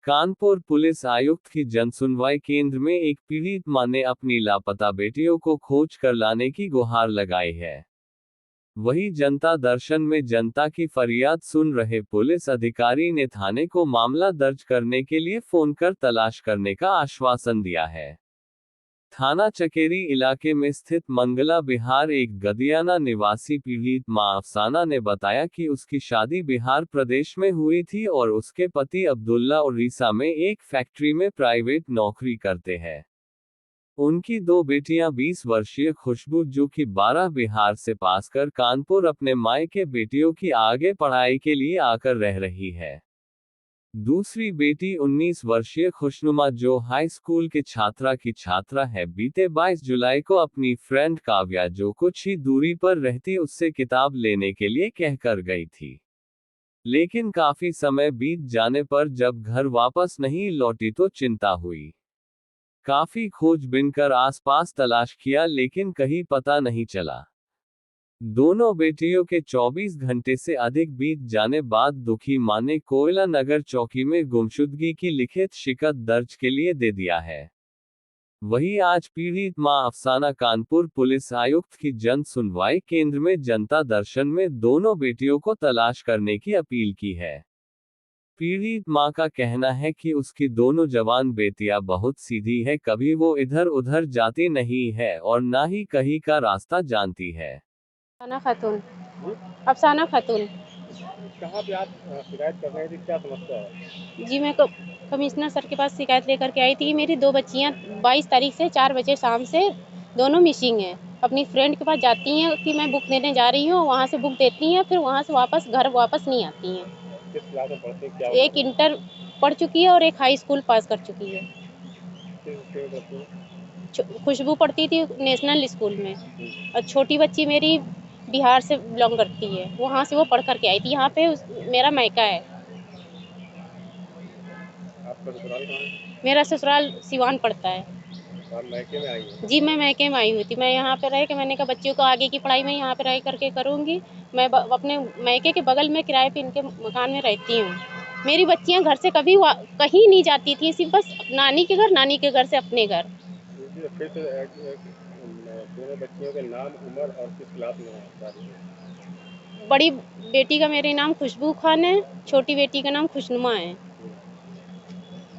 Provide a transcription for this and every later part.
Kanpur police आयुक्त की जनसुनवाई केंद्र में एक पीड़ित मां ने अपनी लापता बेटियों को खोज कर लाने की गुहार लगाई है। वहीं जनता दर्शन में जनता की फरियाद सुन रहे पुलिस अधिकारी ने थाने को मामला दर्ज करने के लिए फोन कर तलाश करने का आश्वासन दिया है। थाना चकेरी इलाके में स्थित मंगला बिहार एक गदियाना निवासी पीड़ित मां अफसाना ने बताया कि उसकी शादी बिहार प्रदेश में हुई थी और उसके पति अब्दुल्ला उड़ीसा में एक फैक्ट्री में प्राइवेट नौकरी करते हैं। उनकी दो बेटियां 20 वर्षीय खुशबू जो कि 12 बिहार से पास कर कानपुर अपने मायके बेटियों की आगे पढ़ाई के लिए आकर रह रही है। दूसरी बेटी 19 वर्षीय खुशनुमा जो हाई स्कूल के छात्रा है, बीते 22 जुलाई को अपनी फ्रेंड काव्या जो कुछ ही दूरी पर रहती उससे किताब लेने के लिए कहकर गई थी। लेकिन काफी समय बीत जाने पर जब घर वापस नहीं लौटी तो चिंता हुई। काफी खोजबीन कर आसपास तलाश किया लेकिन कहीं पता नहीं चला। दोनों बेटियों के 24 घंटे से अधिक बीत जाने बाद दुखी मां ने कोयला नगर चौकी में गुमशुदगी की लिखित शिकायत दर्ज के लिए दे दिया है। वहीं आज पीड़ित मां अफसाना कानपुर पुलिस आयुक्त की जन सुनवाई केंद्र में जनता दर्शन में दोनों बेटियों को तलाश करने की अपील की है। पीड़ित मां का कहना है कि उसकी दोनों जवान बेटियां बहुत सीधी है, कभी वो इधर उधर जाती नहीं है और ना ही कहीं का रास्ता जानती है। अफसाना खातून। अफसाना खातून। कहाँ पे आप शिकायत कर रहे थे, क्या समस्या है? जी, मैं कमिश्नर सर के पास शिकायत लेकर के आई थी कि मेरी 2 बच्चियाँ 22 तारीख से 4 बजे शाम से दोनों मिसिंग हैं। अपनी फ्रेंड के पास जाती हैं कि मैं बुक देने जा रही हूँ, वहाँ से बुक देती हैं, फिर वहाँ से वापस घर वापस नहीं आती हैं। किस क्लास में पढ़ते हैं, क्या एक इंटर पढ़ चुकी है और एक हाई स्कूल पास कर चुकी है। किस स्कूल में पढ़ती हैं? खुशबू पढ़ती थी नेशनल स्कूल में और छोटी बच्ची मेरी बिहार से बिलॉन्ग करती है, वहाँ से वो पढ़ कर के आई थी। यहाँ पे मेरा मायका है। आपका ससुराल कहाँ है? मेरा ससुराल सिवान पड़ता है। आप मायके में आई हैं? जी, मैं मायके में आई हुई थी। मैं यहाँ पे रह के मैंने कहा बच्चियों को आगे की पढ़ाई मैं यहाँ पे रह करके करूँगी। मैं अपने मायके के बगल में किराए पे इनके मकान में रहती हूँ। मेरी बच्चियाँ घर से कभी कहीं नहीं जाती थी, सिर्फ बस नानी के घर, नानी के घर से अपने घर। फिर से दोनों बच्चियों के नाम, उम्र और किस क्लास में है? बड़ी बेटी का मेरे नाम खुशबू खान है, छोटी बेटी का नाम खुशनुमा है।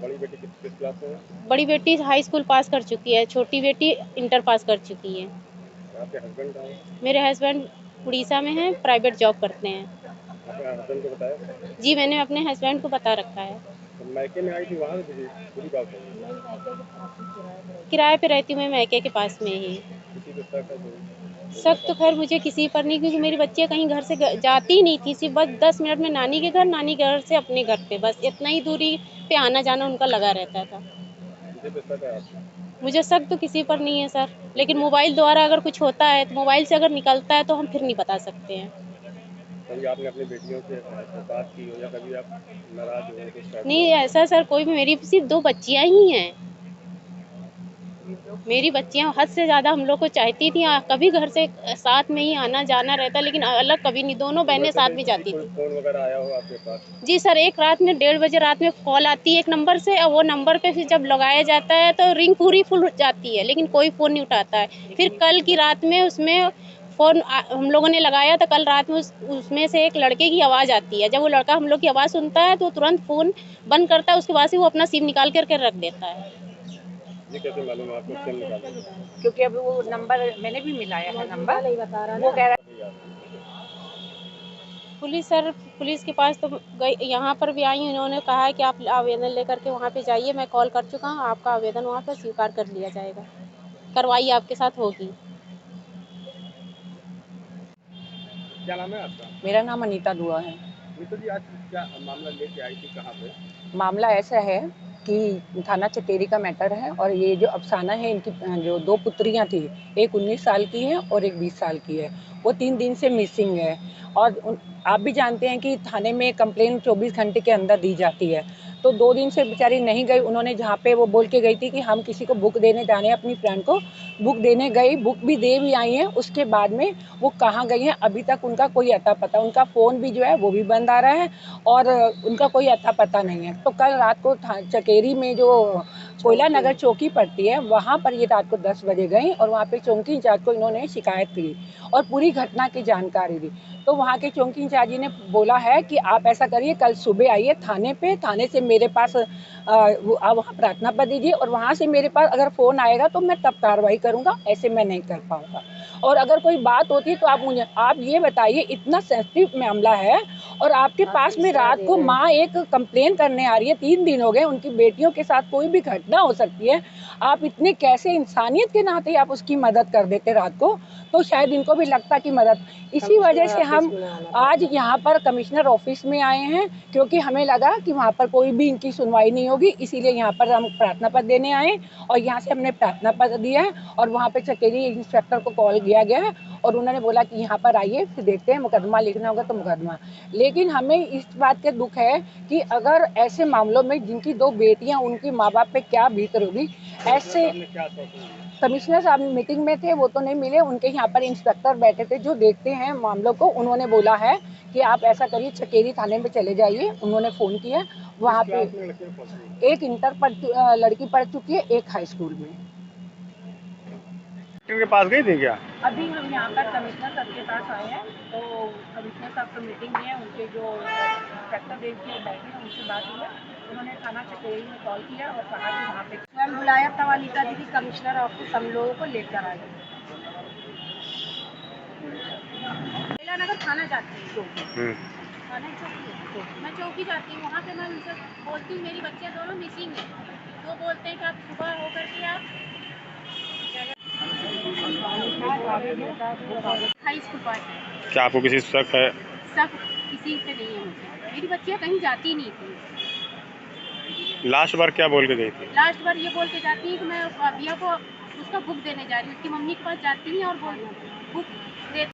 बड़ी बेटी किस क्लास में है? बड़ी बेटी हाई स्कूल पास कर चुकी है, छोटी बेटी इंटर पास कर चुकी है। आपके हस्बैंड कहाँ हैं? मेरे हस्बैंड उड़ीसा में हैं, प्राइवेट जॉब करते हैं। आपके हस्बैंड को बताया? जी, मैंने अपने हस्बैंड को बता रखा है। तो मायके में आई थी, वहाँ से पूरी बात है। किराए पे रहती हूँ मैं मायके के पास में ही। किसी को शक है तो? शक तो खैर मुझे किसी पर नहीं, क्योंकि मेरी बच्चियाँ कहीं घर से जाती ही नहीं थी, सिर्फ बस 10 मिनट में नानी के घर, नानी के घर से अपने घर पे, बस इतना ही दूरी पे आना जाना उनका लगा रहता था। किसी पे शक है आपको? मुझे शक तो किसी पर नहीं है सर, लेकिन मोबाइल द्वारा अगर कुछ होता है तो मोबाइल से अगर निकलता है तो हम फिर नहीं बता सकते हैं। कभी आपने अपनी बेटियों से बात की हो या कभी आप नाराज हो कुछ? नहीं ऐसा सर कोई भी, मेरी सिर्फ 2 बच्चियाँ ही हैं। मेरी बच्चियाँ हद से ज़्यादा हम लोग को चाहती थी, कभी घर से साथ में ही आना जाना रहता, लेकिन अलग कभी नहीं, दोनों बहनें साथ में जाती थी। फोन वगैरह आया हो आपके पास? जी सर, एक रात में 1:30 बजे रात में कॉल आती है एक नंबर से, और वो नंबर पे फिर जब लगाया जाता है तो रिंग पूरी फुल हो जाती है, लेकिन कोई फ़ोन नहीं उठाता है। फिर कल की रात में उसमें फ़ोन हम लोगों ने लगाया तो कल रात में उसमें से एक लड़के की आवाज़ आती है। जब वो लड़का हम लोग की आवाज़ सुनता है तो तुरंत फ़ोन बंद करता है, उसके बाद से वो अपना सिम निकाल कर के रख देता है। ये कैसे मालूम आपको सिम निकालना? क्योंकि अभी वो नंबर मैंने भी मिलाया है, नंबर वो कह रहा पुलिस के पास तो गई, यहाँ पर भी आई हूँ, इन्होंने कहा है कि आप आवेदन लेकर के वहाँ पे जाइए, मैं कॉल कर चुका हूँ, आपका आवेदन वहाँ पर स्वीकार कर लिया जाएगा, कार्रवाई आपके साथ होगी। क्या नाम है आपका? मेरा नाम अनीता दुआ है। नीतू जी, आज क्या मामला लेके आई थी, कहाँ पे? मामला ऐसा है कि थाना चकेरी का मैटर है और ये जो अफसाना है इनकी जो 2 पुत्रियां थी, एक 19 साल की है और एक 20 साल की है, वो 3 दिन से मिसिंग है। और आप भी जानते हैं कि थाने में कंप्लेंट 24 घंटे के अंदर दी जाती है, तो 2 दिन से बेचारी नहीं गई। उन्होंने जहाँ पे वो बोल के गई थी कि हम किसी को बुक देने जाने हैं, अपनी फ्रेंड को बुक देने गई, बुक भी दे भी आई हैं। उसके बाद में वो कहाँ गई हैं अभी तक उनका कोई अता पता, उनका फ़ोन भी जो है वो भी बंद आ रहा है और उनका कोई अता पता नहीं है। तो कल रात को चकेरी में जो कोयला नगर चौकी पड़ती है, वहाँ पर ये रात को 10 बजे गई और वहाँ पे चौकी इंचार्ज को इन्होंने शिकायत की और पूरी घटना की जानकारी दी। तो वहाँ के चौकी इंचार्ज जी ने बोला है कि आप ऐसा करिए, कल सुबह आइए थाने पे, थाने से मेरे पास आप वहाँ प्रार्थना पत्र दीजिए और वहाँ से मेरे पास अगर फ़ोन आएगा तो मैं तब कार्रवाई करूँगा, ऐसे मैं नहीं कर पाऊँगा। और अगर कोई बात होती है तो आप ये बताइए, इतना सेंसिटिव मामला है और आपके पास में रात को माँ एक कंप्लेन करने आ रही है, 3 दिन हो गए, उनकी बेटियों के साथ कोई भी घटना हो सकती है, आप इतने कैसे इंसानियत के नाते आप उसकी मदद कर देते रात को, तो शायद इनको भी लगता कि मदद। इसी वजह से हम आज यहाँ पर कमिश्नर ऑफिस में आए हैं, क्योंकि हमें लगा कि वहाँ पर कोई भी इनकी सुनवाई नहीं होगी, इसीलिए यहाँ पर हम प्रार्थना पत्र देने आए और यहाँ से हमने प्रार्थना पत्र दिया है और वहाँ पे चकेरी इंस्पेक्टर को कॉल किया गया है और उन्होंने बोला कि यहाँ पर आइए, फिर देखते हैं, मुकदमा लिखना होगा तो मुकदमा। लेकिन हमें इस बात के दुख है कि अगर ऐसे मामलों में जिनकी 2 बेटियां, उनके माँ बाप पे क्या बीत होगी, ऐसे कमिश्नर साहब मीटिंग में थे, वो तो नहीं मिले, उनके यहाँ पर इंस्पेक्टर बैठे थे जो देखते हैं मामलों को। उन्होंने बोला है कि आप ऐसा करिए, चकेरी थाने में चले जाइए। उन्होंने फ़ोन किया, वहाँ पे एक इंटर लड़की पढ़ चुकी है, एक हाई स्कूल में। के पास गई थी क्या? अभी हम यहाँ पर कमिश्नर साहब के पास आए हैं, तो कमिश्नर साहब को मीटिंग में उनके जो इंस्पेक्टर देव के बैठे हैं उनसे बात हुई है। उन्होंने थाना चकेरी में कॉल किया और कहा कि वहाँ पे स्वयं बुलाया था वालिका दीदी, कमिश्नर ऑफिस हम लोगों को लेकर आए। कोयला नगर थाना जाती है, थाना चौकी, मैं चौकी जाती हूँ, वहाँ पे मैं उनसे बोलती हूँ मेरी बच्चियाँ दोनों मिसिंग है, तो बोलते हैं कि आप सुबह होकर के आप हाई स्कूल पास है। क्या आपको किसी से शक है? शक किसी पे नहीं है मुझे, मेरी बच्चियाँ कहीं जाती नहीं थी। लास्ट बार क्या बोल के गई थी? लास्ट बार ये बोल के जाती है कि मैं भैया को उसका बुक देने जा रही हूँ, उसकी मम्मी के पास जाती है और बुक दे